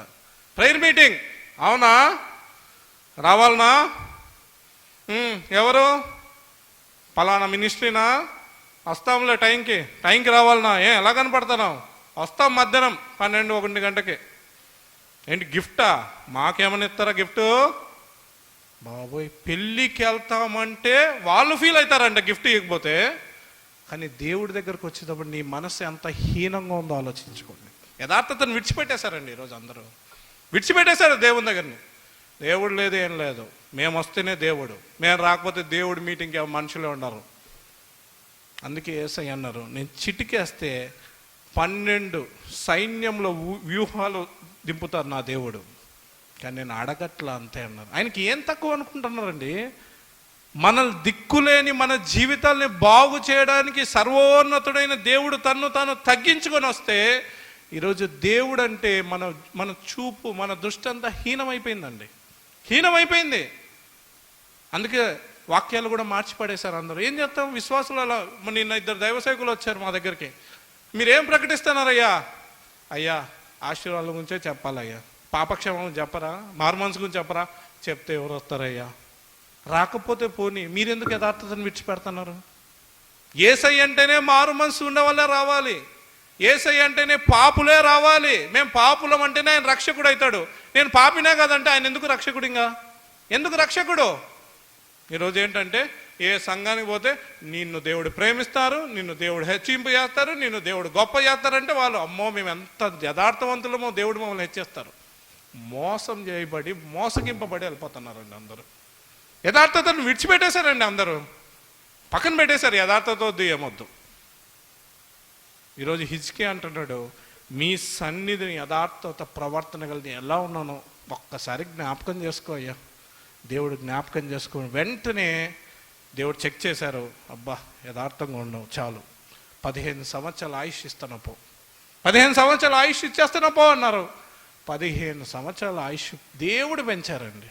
ప్రేయర్ మీటింగ్, అవునా రావాలనా? ఎవరు? పలానా మినిస్ట్రీనా? వస్తాంలే, టైంకి రావాలనా? ఎలా కనపడుతున్నావు? వస్తాం మధ్యాహ్నం 12-1 గంటకి. ఏంటి గిఫ్టా? మాకేమని ఇస్తారా గిఫ్ట్? బాబోయ్, పెళ్ళికి వెళ్తామంటే వాళ్ళు ఫీల్ అవుతారంట గిఫ్ట్ ఇవ్వకపోతే. కానీ దేవుడి దగ్గరకు వచ్చేటప్పుడు నీ మనసు ఎంత హీనంగా ఉందో ఆలోచించుకోండి. యథార్థతను విడిచిపెట్టేశారండి ఈరోజు అందరూ, విడిచిపెట్టేశారు దేవుని దగ్గరని. దేవుడు లేదు, ఏం లేదు, మేము వస్తేనే దేవుడు, మేము రాకపోతే దేవుడి మీటింగ్కి మనుషులే ఉన్నారు. అందుకే యేసయ్య అన్నారు, నేను చిటికేస్తే 12 సైన్యంలో వ్యూహాలు దింపుతారు నా దేవుడు, కానీ నేను అడగట్లా అంతే అన్నారు. ఆయనకి ఏం తక్కువ అనుకుంటున్నారండి? మన దిక్కులేని మన జీవితాల్ని బాగు చేయడానికి సర్వోన్నతుడైన దేవుడు తన్ను తాను తగ్గించుకొని వస్తే ఈరోజు దేవుడు అంటే మన చూపు, మన దృష్టి అంతా హీనమైపోయిందండి, హీనమైపోయింది. అందుకే వాక్యాలు కూడా మార్చి పడేశారు అందరూ. ఏం చేస్తాం? విశ్వాసులు అలా. నిన్న 2 దైవ సేవకులు వచ్చారు మా దగ్గరికి. మీరేం ప్రకటిస్తున్నారయ్యా? అయ్యా ఆశీర్వాదాల గురించే చెప్పాలయ్యా, పాపక్షేమం చెప్పరా, మారుమనసు గురించి చెప్పరా? చెప్తే ఎవరు వస్తారయ్యా? రాకపోతే పోనీ, మీరెందుకు యథార్థతను విడిచిపెడుతున్నారు? యేసయ్య అంటేనే మారు మనసు ఉండే వాళ్ళే రావాలి, యేసయ్య అంటేనే పాపులే రావాలి. మేము పాపులం అంటేనే ఆయన రక్షకుడు అవుతాడు. నేను పాపినే కదంటే ఆయన ఎందుకు రక్షకుడు? ఇంకా ఎందుకు రక్షకుడు? ఈరోజు ఏంటంటే ఏ సంఘానికి పోతే నిన్ను దేవుడు ప్రేమిస్తారు, నిన్ను దేవుడు హెచ్చింపు చేస్తారు, నిన్ను దేవుడు గొప్ప చేస్తారంటే వాళ్ళు అమ్మో మేము ఎంత యథార్థవంతులమో దేవుడు మమ్మల్ని హెచ్చేస్తారు. మోసం చేయబడి మోసగింపబడి వెళ్ళిపోతున్నారండి అందరూ. యథార్థతను విడిచిపెట్టేశారండి అందరూ, పక్కన పెట్టేశారు. యథార్థత వద్దు, ఏమొద్దు. ఈరోజు హిజ్కియా అంటున్నాడు, మీ సన్నిధిని యథార్థత ప్రవర్తన కలిగి ఎలా ఉన్నానో ఒక్కసారి జ్ఞాపకం చేసుకో అయ్యా. దేవుడు జ్ఞాపకం చేసుకుని వెంటనే దేవుడు చెక్ చేశారు, అబ్బా యథార్థంగా ఉండవు చాలు, 15 సంవత్సరాల ఆయుష్ ఇస్తాను పో, 15 సంవత్సరాల ఆయుష్ ఇచ్చేస్తాను పో అన్నారు. 15 సంవత్సరాల ఆయుష్ దేవుడు పెంచారండి.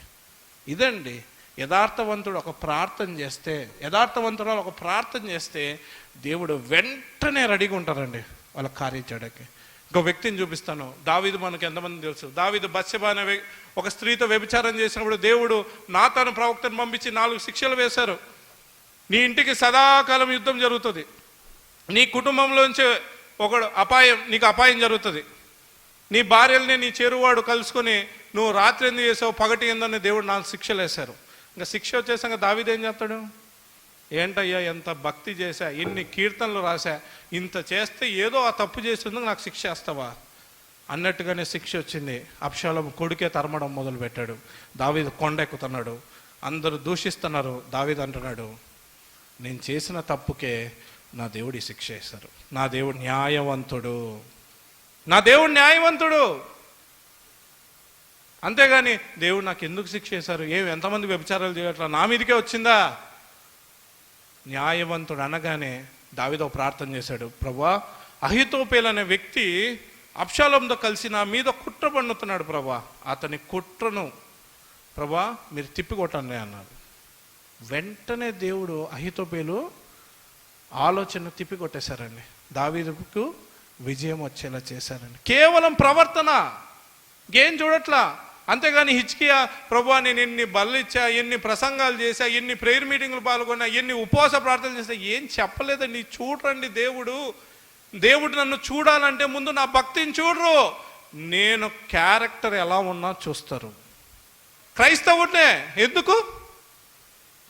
ఇదండి యథార్థవంతుడు ఒక ప్రార్థన చేస్తే, యథార్థవంతుడు ఒక ప్రార్థన చేస్తే దేవుడు వెంటనే రెడీగా ఉంటారండి వాళ్ళ కార్యం చేయడానికి. ఇంకో వ్యక్తిని చూపిస్తాను. దావీదు మనకు ఎంతమంది తెలుసు? దావీదు బత్షెబా అనే ఒక స్త్రీతో వ్యభిచారం చేసినప్పుడు దేవుడు నాతాను ప్రవక్తను పంపించి 4 శిక్షలు వేశారు. నీ ఇంటికి సదాకాలం యుద్ధం జరుగుతుంది, నీ కుటుంబంలోంచి నీకు అపాయం జరుగుతుంది, నీ భార్యల్ని నీ చేరువాడు కలుసుకొని నువ్వు రాత్రి ఎందుకు చేసావు, పగటి ఏందని దేవుడు 4 శిక్షలు వేశారు. ఇంకా శిక్ష వచ్చేసాక దావీదు ఏం చేస్తాడు? ఏంటయ్యా ఎంత భక్తి చేశా, ఎన్ని కీర్తనలు రాశా, ఇంత చేస్తే ఏదో ఆ తప్పు చేసేందుకు నాకు శిక్ష వేస్తావా? అన్నట్టుగానే శిక్ష వచ్చింది. అబ్షాలోము కొడుకే తరమడం మొదలు పెట్టాడు. దావీదు కొండ ఎక్కుతున్నాడు, అందరూ దూషిస్తున్నారు. దావీదు అంటున్నాడు, నేను చేసిన తప్పుకే నా దేవుడు ఈ శిక్ష వేశారు. నా దేవుడు న్యాయవంతుడు, నా దేవుడు న్యాయవంతుడు. అంతేగాని దేవుడు నాకు ఎందుకు శిక్ష చేశారు, ఎంతమంది వ్యభిచారాలు చేయట్లా, నా మీదకే వచ్చిందా? న్యాయవంతుడు అనగానే దావీదు ప్రార్థన చేశాడు, ప్రభువా, అహీతోపేలు అనే వ్యక్తి అబ్షాలోముతో కలిసి నా మీద కుట్ర పన్నుతున్నాడు ప్రభువా, అతని కుట్రను ప్రభువా మీరు తిప్పికొట్టండి అన్నాడు. వెంటనే దేవుడు అహీతోపేలు ఆలోచన తిప్పికొట్టేశారండి. దావీదుకు విజయం వచ్చేలా చేశారండి. కేవలం ప్రవర్తన, ఏం చూడట్లా. అంతేగాని హిజ్కియా, ప్రభువా నేను ఎన్ని బళ్ళు ఇచ్చా, ఎన్ని ప్రసంగాలు చేశా, ఎన్ని ప్రేయర్ మీటింగ్లు పాల్గొన్నా, ఎన్ని ఉపవాస ప్రార్థనలు చేశా, ఏం చెప్పలేదండి. చూడండి, దేవుడు నన్ను చూడాలంటే ముందు నా భక్తిని చూడరు, నేను క్యారెక్టర్ ఎలా ఉన్నా చూస్తారు. క్రైస్తవుడినే ఎందుకు?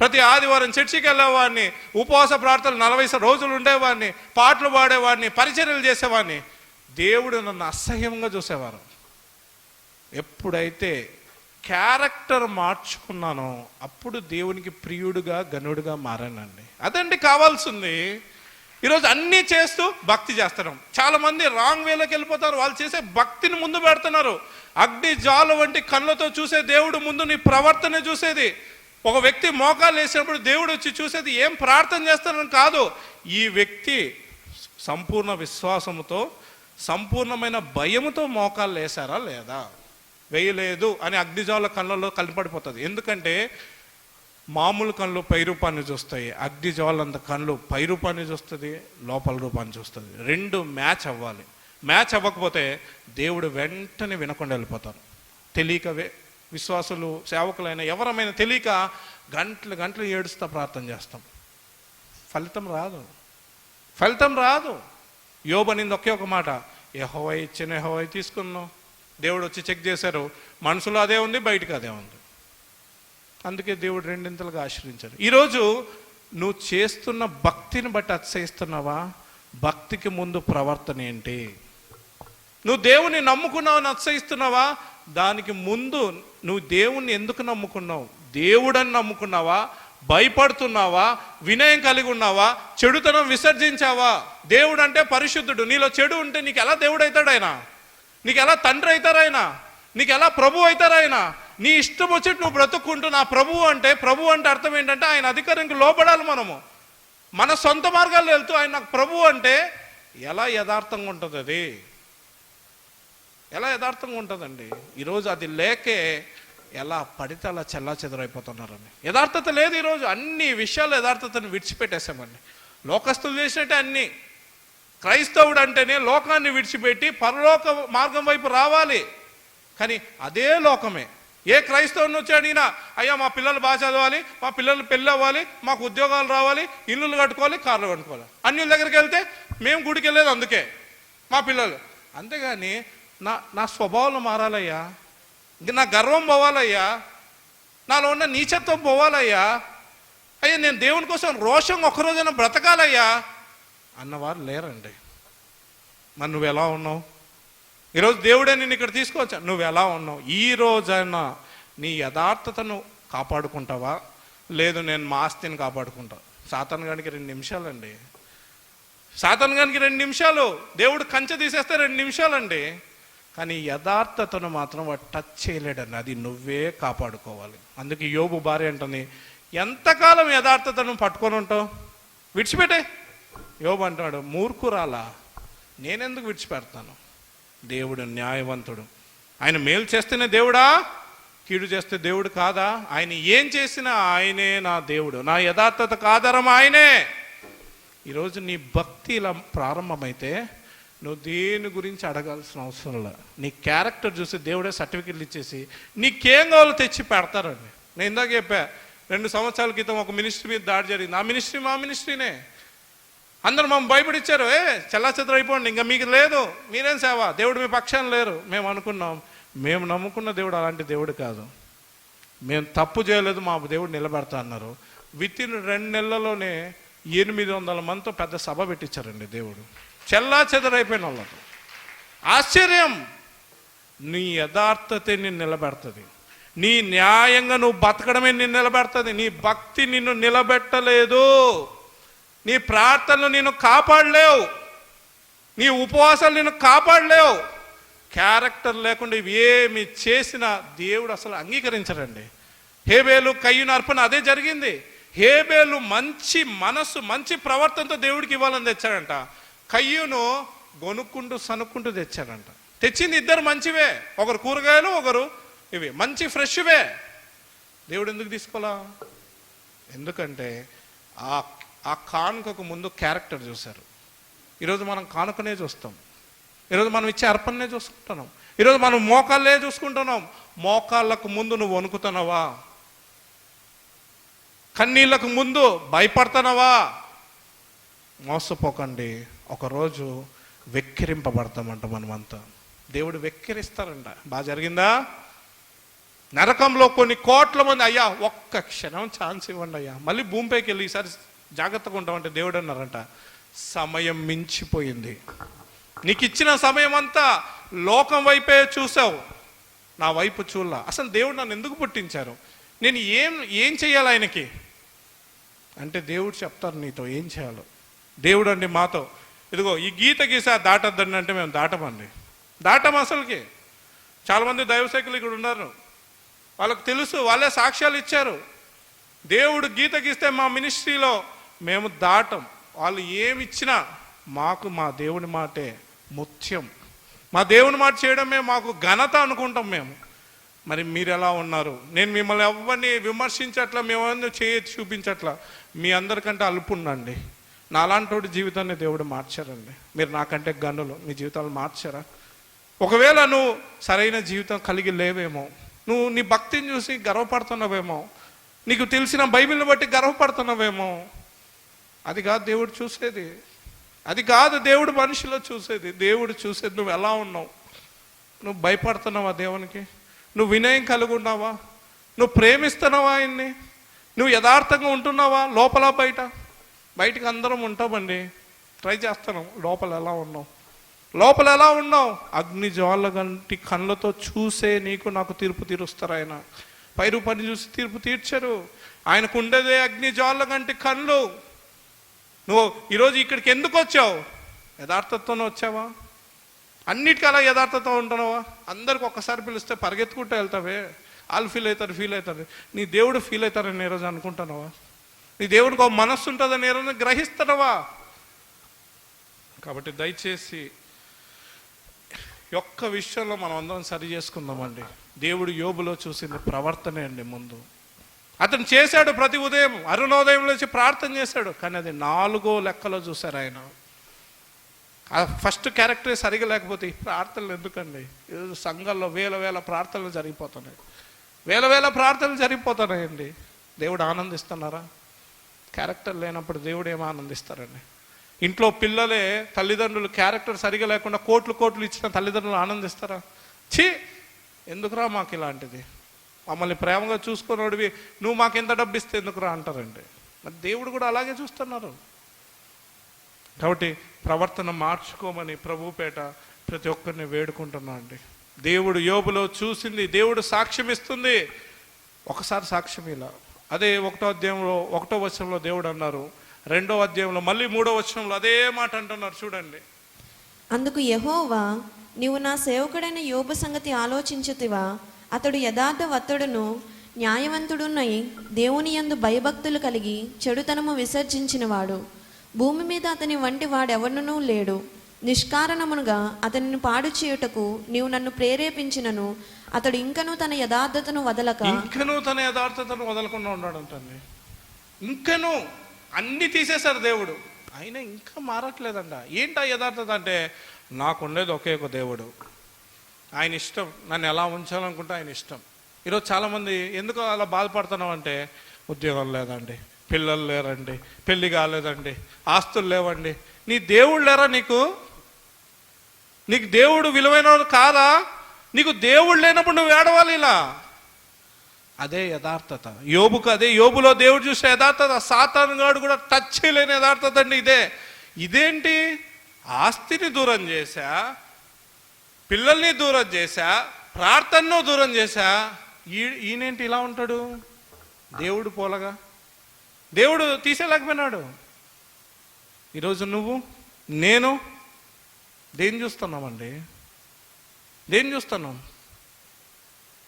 ప్రతి ఆదివారం చర్చికి వెళ్ళేవాడిని, ఉపవాస ప్రార్థనలు 40 రోజులు ఉండేవాడిని, పాటలు పాడేవాడిని, పరిచర్యలు చేసేవాడిని. దేవుడు నన్ను అసహ్యంగా చూసేవారు. ఎప్పుడైతే క్యారెక్టర్ మార్చుకున్నానో అప్పుడు దేవునికి ప్రియుడుగా గనుడుగా మారానండి. అదండి కావాల్సింది. ఈరోజు అన్నీ చేస్తూ భక్తి చేస్తున్నాం. చాలామంది రాంగ్ వేలోకి వెళ్ళిపోతారు. వాళ్ళు చేసే భక్తిని ముందు పెడుతున్నారు. అగ్ని జ్వాల వంటి కళ్ళతో చూసే దేవుడు ముందు నీ ప్రవర్తన చూసేది. ఒక వ్యక్తి మోకాలు వేసినప్పుడు దేవుడు వచ్చి చూసేది ఏం ప్రార్థన చేస్తానని కాదు, ఈ వ్యక్తి సంపూర్ణ విశ్వాసముతో, సంపూర్ణమైన భయముతో మోకాలు వేశారా లేదా. వేయలేదు అని అగ్నిజ్వాల కళ్ళలో కనపడిపోతుంది. ఎందుకంటే మామూలు కళ్ళు పై రూపాన్ని చూస్తాయి, అగ్నిజ్వాలంత కళ్ళు పై రూపాన్ని చూస్తుంది, లోపల రూపాన్ని చూస్తుంది. రెండు మ్యాచ్ అవ్వాలి. మ్యాచ్ అవ్వకపోతే దేవుడు వెంటనే వినకుండా వెళ్ళిపోతారు. తెలియక విశ్వాసులు, సేవకులైన ఎవరమైనా తెలియక గంటలు ఏడుస్తా ప్రార్థన చేస్తాం, ఫలితం రాదు. యోబు అనింది ఒకే ఒక మాట, యెహోవా ఇచ్చిన యెహోవా తీసుకున్నాం. దేవుడు వచ్చి చెక్ చేశారు, మనసులో అదే ఉంది, బయటకు అదే ఉంది. అందుకే దేవుడు రెండింతలుగా ఆశ్రయించాడు. ఈరోజు నువ్వు చేస్తున్న భక్తిని బట్టి అతిశయిస్తున్నావా? భక్తికి ముందు ప్రవర్తన ఏంటి? నువ్వు దేవుని నమ్ముకున్నావు అతిశయిస్తున్నావా? దానికి ముందు నువ్వు దేవుణ్ణి ఎందుకు నమ్ముకున్నావు? దేవుడని నమ్ముకున్నావా? భయపడుతున్నావా? వినయం కలిగి ఉన్నావా? చెడుతనం విసర్జించావా? దేవుడు అంటే పరిశుద్ధుడు. నీలో చెడు ఉంటే నీకు ఎలా దేవుడు అవుతాడు ఆయన? నీకు ఎలా తండ్రి అవుతారు ఆయన? నీకు ఎలా ప్రభు అవుతారు ఆయన? నీ ఇష్టం వచ్చేట్టు నువ్వు బ్రతుక్కుంటూ నా ప్రభు అంటే అర్థం ఏంటంటే ఆయన అధికారానికి లోబడాలి. మనము మన సొంత మార్గాల్లో వెళ్తూ ఆయన నాకు ప్రభు అంటే ఎలా యథార్థంగా ఉంటుంది? అది ఎలా యథార్థంగా ఉంటుందండి? ఈరోజు అది లేకే ఎలా పడితే అలా చెల్లా చెదరైపోతున్నారని. యథార్థత లేదు. ఈరోజు అన్ని విషయాలు యథార్థతను విడిచిపెట్టేసామండి. లోకస్తులు చేసినట్టే అన్నీ. క్రైస్తవుడు అంటేనే లోకాన్ని విడిచిపెట్టి పరలోక మార్గం వైపు రావాలి. కానీ అదే లోకమే ఏ క్రైస్తవుని వచ్చి అడిగినా, అయ్యా మా పిల్లలు బాగా చదవాలి, మా పిల్లలు పెళ్ళి అవ్వాలి, మాకు ఉద్యోగాలు రావాలి, ఇల్లులు కట్టుకోవాలి, కార్లు కట్టుకోవాలి. అన్యుల దగ్గరికి వెళ్తే మేము గుడికి వెళ్ళేది అందుకే మా పిల్లలు. అంతేగాని నా స్వభావం మారాలయ్యా, నా గర్వం పోవాలయ్యా, నాలో ఉన్న నీచత్వం పోవాలయ్యా, అయ్యా నేను దేవుని కోసం రోషంగా ఒక్కరోజైనా బ్రతకాలయ్యా అన్నవారు లేరండి. మరి నువ్వు ఎలా ఉన్నావు? ఈరోజు దేవుడే నిన్ను ఇక్కడ తీసుకోవచ్చా? నువ్వు ఎలా ఉన్నావు? ఈ రోజైనా నీ యథార్థతను కాపాడుకుంటావా? లేదు నేను మా ఆస్తిని కాపాడుకుంటా. సాతాను గానికి 2 నిమిషాలండి. సాతాను గానికి 2 నిమిషాలు. దేవుడు కంచె తీసేస్తే 2 నిమిషాలండి. కానీ యథార్థతను మాత్రం వాడు టచ్ చేయలేడండి. అది నువ్వే కాపాడుకోవాలి. అందుకే యోబు భార్య అంటుంది, ఎంతకాలం యథార్థతను పట్టుకొని ఉంటావు? విడిచిపెట్టే. యోబు అంటాడు, మూర్ఖురాలా, నేనెందుకు విడిచిపెడతాను? దేవుడు న్యాయవంతుడు. ఆయన మేలు చేస్తేనే దేవుడా, కీడు చేస్తే దేవుడు కాదా? ఆయన ఏం చేసినా ఆయనే నా దేవుడు. నా యథార్థతకు ఆధారం ఆయనే. ఈరోజు నీ భక్తి ఇలా ప్రారంభమైతే నువ్వు దేని గురించి అడగాల్సిన అవసరం లేదు. నీ క్యారెక్టర్ చూసి దేవుడే సర్టిఫికెట్లు ఇచ్చేసి నీకేం కావాలో తెచ్చి పెడతారండి. నేను ఇందాక చెప్పా, 2 సంవత్సరాల క్రితం ఒక మినిస్ట్రీ మీద దాడి జరిగింది. ఆ మినిస్ట్రీ మా మినిస్ట్రీనే. అందరూ మమ్మల్ని భయపడిచ్చారు, చల్లా చెదర అయిపోండి, ఇంకా మీకు లేదు, మీరేం సేవ, దేవుడు మీ పక్షాన లేరు. మేము అనుకున్నాం, మేము నమ్ముకున్న దేవుడు అలాంటి దేవుడు కాదు. మేము తప్పు చేయలేదు, మా దేవుడు నిలబెడతా అన్నారు. వితిన్ 2 నెలల్లోనే 800 మందితో పెద్ద సభ పెట్టించారండి దేవుడు. చెల్లా చెదరైపోయిన వాళ్ళతో. ఆశ్చర్యం. నీ యథార్థతే నిన్ను నిలబెడుతుంది. నీ న్యాయంగా నువ్వు బతకడమే నిన్ను నిలబెడుతుంది. నీ భక్తి నిన్ను నిలబెట్టలేదు. నీ ప్రార్థనలు నిన్ను కాపాడలేవు. నీ ఉపవాసాలు నిన్ను కాపాడలేవు. క్యారెక్టర్ లేకుండా ఇవి ఏమి చేసినా దేవుడు అసలు అంగీకరించడండి. హేబేలు కయ్యూను అర్పణ అదే జరిగింది. హేబేలు మంచి మనస్సు, మంచి ప్రవర్తనతో దేవుడికి ఇవ్వాలని తెచ్చాడంట. కయ్యూను గొనుక్కుంటూ సనుక్కుంటూ తెచ్చాడంట. తెచ్చింది ఇద్దరు మంచివే, ఒకరు కూరగాయలు, ఒకరు ఇవి మంచి ఫ్రెష్వే. దేవుడు ఎందుకు తీసుకోవాలా? ఎందుకంటే ఆ కానుకకు ముందు క్యారెక్టర్ చూశారు. ఈరోజు మనం కానుకనే చూస్తాం. ఈరోజు మనం ఇచ్చే అర్పణనే చూసుకుంటున్నాం. ఈరోజు మనం మోకాళ్ళే చూసుకుంటున్నాం. మోకాళ్ళకు ముందు నువ్వు వణుకుతున్నావా? కన్నీళ్లకు ముందు భయపడుతున్నావా? మోసపోకండి. ఒకరోజు వెక్కిరింపబడతామంట మనమంతా. దేవుడు వెక్కిరిస్తారంట. బాగా జరిగిందా? నరకంలో కొన్ని కోట్ల మంది, అయ్యా ఒక్క క్షణం ఛాన్స్ ఇవ్వండి అయ్యా, మళ్ళీ భూమిపైకి వెళ్ళి ఈసారి జాగ్రత్తగా ఉంటామంటే దేవుడు అన్నారంట, సమయం మించిపోయింది. నీకు ఇచ్చిన సమయం అంతా లోకం వైపే చూసావు, నా వైపు చూడలా. అసలు దేవుడు నన్ను ఎందుకు పుట్టించారు? నేను ఏం చేయాలి ఆయనకి అంటే దేవుడు చెప్తారు నీతో ఏం చేయాలో. దేవుడు అండి మాతో, ఇదిగో ఈ గీత గీసా దాటద్దండి అంటే మేము దాటమండి. దాటం అసలుకి. చాలామంది దైవసేకులు ఇక్కడ ఉన్నారు, వాళ్ళకు తెలుసు, వాళ్ళే సాక్ష్యాలు ఇచ్చారు. దేవుడు గీత గీస్తే మా మినిస్ట్రీలో మేము దాటం. వాళ్ళు ఏమి ఇచ్చినా మాకు మా దేవుని మాటే ముఖ్యం. మా దేవుని మాట చేయడమే మాకు ఘనత అనుకుంటాం మేము. మరి మీరు ఎలా ఉన్నారు? నేను మిమ్మల్ని ఎవరిని విమర్శించట్లా, మేమన్నీ చూపించట్లా. మీ అందరికంటే అల్పుండండి. నాలాంటి జీవితాన్ని దేవుడు మార్చారండి. మీరు నాకంటే గనులు, మీ జీవితాలు మార్చారా? ఒకవేళ నువ్వు సరైన జీవితం కలిగి లేవేమో, నువ్వు నీ భక్తిని చూసి గర్వపడుతున్నావేమో, నీకు తెలిసిన బైబిల్ని బట్టి గర్వపడుతున్నావేమో. అది కాదు దేవుడు చూసేది. అది కాదు దేవుడు మనిషిలో చూసేది. దేవుడు చూసేది నువ్వు ఎలా ఉన్నావు. నువ్వు భయపడుతున్నావా దేవునికి? నువ్వు వినయం కలిగి ఉన్నావా? నువ్వు ప్రేమిస్తున్నావా ఆయన్ని? నువ్వు యథార్థంగా ఉంటున్నావా? లోపల బయటికి అందరం ఉంటామండి, ట్రై చేస్తున్నాం. లోపల ఎలా ఉన్నావు? లోపల ఎలా ఉన్నావు? అగ్ని జ్వాల గంటి కళ్ళతో చూసే నీకు నాకు తీర్పు తీరుస్తారు ఆయన. పైరు పని చూసి తీర్పు తీర్చరు. ఆయనకు ఉండేదే అగ్ని జ్వాల గంటి కళ్ళు. నువ్వు ఈరోజు ఇక్కడికి ఎందుకు వచ్చావు? యథార్థతతోనే వచ్చావా? అన్నిటికీ అలా యథార్థత ఉంటున్నావా? అందరికి ఒక్కసారి పిలిస్తే పరిగెత్తుకుంటూ వెళ్తావే, వాళ్ళు ఫీల్ అవుతారు. నీ దేవుడు ఫీల్ అవుతారని ఈరోజు అనుకుంటున్నావా? నీ దేవుడికి ఒక మనస్సు ఉంటుందని ఈరోజు గ్రహిస్తున్నావా? కాబట్టి దయచేసి ఒక్క విషయంలో మనం అందరం సరి చేసుకుందామండి. దేవుడు యోబులో చూసింది ప్రవర్తనే అండి. ముందు అతను చేశాడు, ప్రతి ఉదయం అరుణోదయంలో వచ్చి ప్రార్థన చేశాడు, కానీ అది 4వ లెక్కలో చూశారు ఆయన. ఫస్ట్ క్యారెక్టరే సరిగా లేకపోతే ఈ ప్రార్థనలు ఎందుకండి? ఈరోజు సంఘాల్లో వేల ప్రార్థనలు జరిగిపోతున్నాయి. వేల ప్రార్థనలు జరిగిపోతున్నాయండి. దేవుడు ఆనందిస్తున్నారా? క్యారెక్టర్ లేనప్పుడు దేవుడు ఏమో ఆనందిస్తారండి? ఇంట్లో పిల్లలే తల్లిదండ్రులు క్యారెక్టర్ సరిగా లేకుండా కోట్లు ఇచ్చిన తల్లిదండ్రులు ఆనందిస్తారా? ఛీ, ఎందుకురా మాకు ఇలాంటిది? మమ్మల్ని ప్రేమగా చూసుకున్నోడివి నువ్వు మాకు ఎంత డబ్బు ఇస్తే ఎందుకురా అంటారండి. మరి దేవుడు కూడా అలాగే చూస్తున్నారు. కాబట్టి ప్రవర్తన మార్చుకోమని ప్రభుపేట ప్రతి ఒక్కరిని వేడుకుంటున్నా అండి. దేవుడు యోబులో చూసింది, దేవుడు సాక్ష్యం ఇస్తుంది. ఒకసారి సాక్ష్యం ఇలా, అదే 1వ అధ్యాయంలో 1వ వచనంలో దేవుడు అన్నారు. 2వ అధ్యాయంలో మళ్ళీ 3వ వచనంలో అదే మాట అంటున్నారు. చూడండి. అందుకు యెహోవా, నీవు నా సేవకుడైన యోబు సంగతి ఆలోచించుతివా? అతడు యథార్థవంతుడును న్యాయవంతుడునై దేవుని యందు భయభక్తులు కలిగి చెడుతనము విసర్జించినవాడు. భూమి మీద అతని వంటి వాడెవడునూ లేడు. నిష్కారణమునుగా అతనిని పాడు చేయుటకు నీవు నన్ను ప్రేరేపించినను అతడు ఇంకనూ తన యథార్థతను వదలకుండా ఉన్నాడంటండి. ఇంకనూ అన్ని తీసేశారు దేవుడు, ఆయన ఇంకా మారట్లేదంట. ఏంటా యథార్థత అంటే, నాకుండేది ఒకే ఒక దేవుడు, ఆయన ఇష్టం. నన్ను ఎలా ఉంచాలనుకుంటే ఆయన ఇష్టం. ఈరోజు చాలామంది ఎందుకు అలా బాధపడుతున్నాం అంటే, ఉద్యోగం లేదండి, పిల్లలు లేరండి, పెళ్ళి కాలేదండి, ఆస్తులు లేవండి. నీ దేవుడు లేరా? నీకు దేవుడు విలువైన కాదా? నీకు దేవుడు లేనప్పుడు నువ్వు ఏడవాలి ఇలా. అదే యథార్థత. యోబుకు అదే, యోబులో దేవుడు చూసే యథార్థత. సాతాను గాడు కూడా టచ్ చేయలేని యథార్థత అండి ఇదేంటి? ఆస్తిని దూరం చేశా, పిల్లల్ని దూరం చేశా, ప్రార్థనను దూరం చేశా. ఈయనేంటి ఇలా ఉంటాడు? దేవుడు పోలగా దేవుడు తీసేలేకపోయినాడు. ఈరోజు నువ్వు నేను దేన్ని చూస్తున్నామండి? దేన్ని చూస్తున్నాం?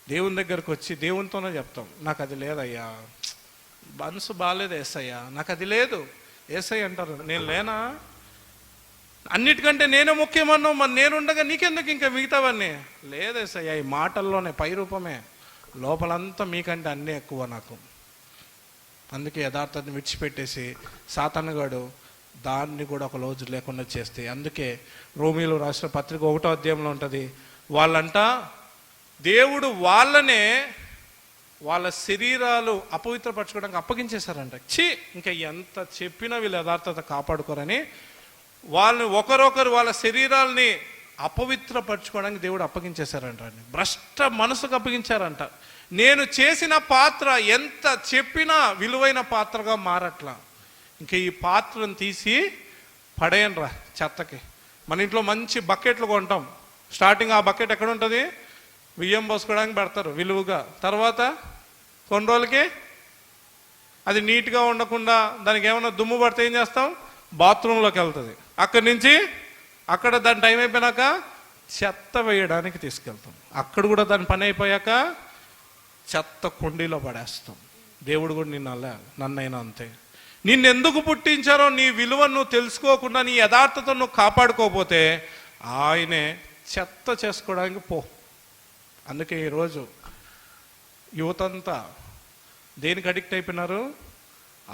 దేవుని దగ్గరకు వచ్చి దేవునితోనే చెప్తాం, నాకు అది లేదయ్యా, మనసు బాగాలేదు ఏసయ్యా, నాకు అది లేదు. ఏసయ్య అంటారు, నేను లేనా? అన్నిటికంటే నేనే ముఖ్యమన్నావు, మరి నేనుండగా నీకెందుకు ఇంకా మిగతావన్నీ? లేదేసయ్యా, ఈ మాటల్లోనే పై రూపమే, లోపలంతా మీకంటే అన్నీ ఎక్కువ నాకు. అందుకే యథార్థతను విడిచిపెట్టేసి సాతానుగాడు దాన్ని కూడా ఒక రోజు లేకుండా చేస్తే. అందుకే రోమీలు రాసిన పత్రిక 1వ అధ్యాయంలో ఉంటుంది, వాళ్ళంట దేవుడు వాళ్ళనే వాళ్ళ శరీరాలు అపవిత్రపరచుకోవడానికి అప్పగించేశారంట. ఇంకా ఎంత చెప్పినా వీళ్ళు యథార్థత కాపాడుకోరని వాళ్ళని ఒకరొకరు వాళ్ళ శరీరాల్ని అపవిత్రపరచుకోవడానికి దేవుడు అప్పగించేశారంట. భ్రష్ట మనసుకు అప్పగించారంట. నేను చేసిన పాత్ర ఎంత చెప్పినా విలువైన పాత్రగా మారట్లా. ఇంకా ఈ పాత్రను తీసి పడేయనరా చెత్తకి. మన ఇంట్లో మంచి బకెట్లు కొంటాం. స్టార్టింగ్ ఆ బకెట్ ఎక్కడ ఉంటుంది? బియ్యం పోసుకోవడానికి పెడతారు విలువగా. తర్వాత కొన్ని రోజులకి అది నీట్గా ఉండకుండా దానికి ఏమైనా దుమ్ము పడితే ఏం చేస్తాం? బాత్రూంలోకి వెళ్తుంది. అక్కడి నుంచి అక్కడ దాని టైం అయిపోయినాక చెత్త వేయడానికి తీసుకెళ్తాం. అక్కడ కూడా దాని పని అయిపోయాక చెత్త కుండీలో పడేస్తాం. దేవుడు కూడా నన్నైనా అంతే. నిన్నెందుకు పుట్టించారో నీ విలువను నువ్వు తెలుసుకోకుండా నీ యథార్థతను నువ్వు కాపాడుకోకపోతే ఆయనే చెత్త చేసుకోవడానికి పో. అందుకే ఈరోజు యువతంతా దేనికి అడిక్ట్ అయిపోయినారు?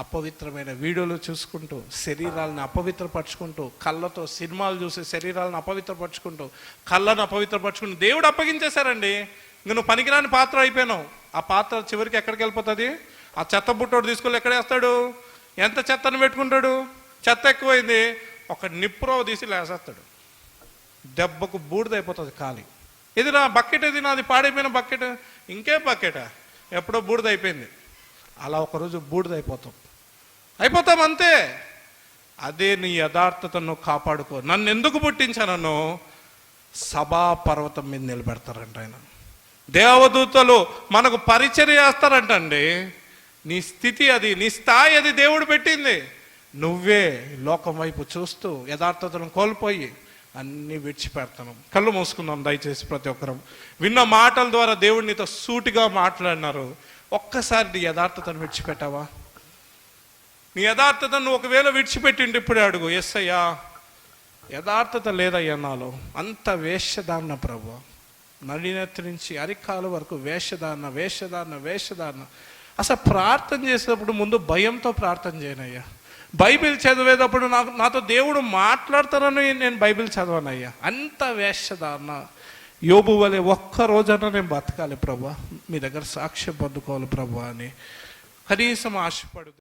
అపవిత్రమైన వీడియోలు చూసుకుంటూ, శరీరాలను అపవిత్రపరచుకుంటూ, కళ్ళతో సినిమాలు చూసి శరీరాలను అపవిత్రపరచుకుంటూ, కళ్ళను అపవిత్రపరచుకుంటూ దేవుడు అప్పగించేశారండి. ఇంక నువ్వు పనికిరాని పాత్ర అయిపోయినావు. ఆ పాత్ర చివరికి ఎక్కడికి వెళ్ళిపోతుంది? ఆ చెత్త బుట్టోడు తీసుకొని ఎక్కడేస్తాడు? ఎంత చెత్తను పెట్టుకుంటాడు? చెత్త ఎక్కువైంది, ఒక నిప్పురవ తీసి లేసేస్తాడు. దెబ్బకు బూడిదైపోతుంది ఖాళీ. ఇది నా బకెట్, ఇది నాది పాడైపోయిన బకెట్. ఇంకే బకెటా? ఎప్పుడో బూడిదైపోయింది. అలా ఒకరోజు అయిపోతాం అంతే. అదే నీ యథార్థతను కాపాడుకో. నన్ను ఎందుకు పుట్టించానో సభా పర్వతం మీద నిలబెడతారంట ఆయన. దేవదూతలు మనకు పరిచర్య చేస్తారంటండి. నీ స్థితి అది, నీ స్థాయి అది దేవుడు పెట్టింది. నువ్వే లోకం వైపు చూస్తూ యథార్థతను కోల్పోయి అన్నీ విడిచిపెడతాను. కళ్ళు మూసుకుందాం దయచేసి ప్రతి ఒక్కరం. విన్న మాటల ద్వారా దేవుడు నీతో సూటిగా మాట్లాడినారు. ఒక్కసారి నీ యథార్థతను విడిచిపెట్టావా? నీ యథార్థతను ఒకవేళ విడిచిపెట్టిండి ఇప్పుడే అడుగు, యేసయ్యా యథార్థత లేదయ్యా నాలో, అంత వేషధారణ ప్రభు, నడినెత్తి నుంచి అరికాల వరకు వేషధారణ. అసలు ప్రార్థన చేసేటప్పుడు ముందు భయంతో ప్రార్థన చేయనయ్యా. బైబిల్ చదివేటప్పుడు నాతో దేవుడు మాట్లాడతానని నేను బైబిల్ చదవనయ్యా. అంత వేషధారణ. యోబు వలె ఒక్క రోజన్నా నేను బతకాలి ప్రభా, మీ దగ్గర సాక్ష్యం పొందుకోవాలి ప్రభా అని కనీసం ఆశపడు.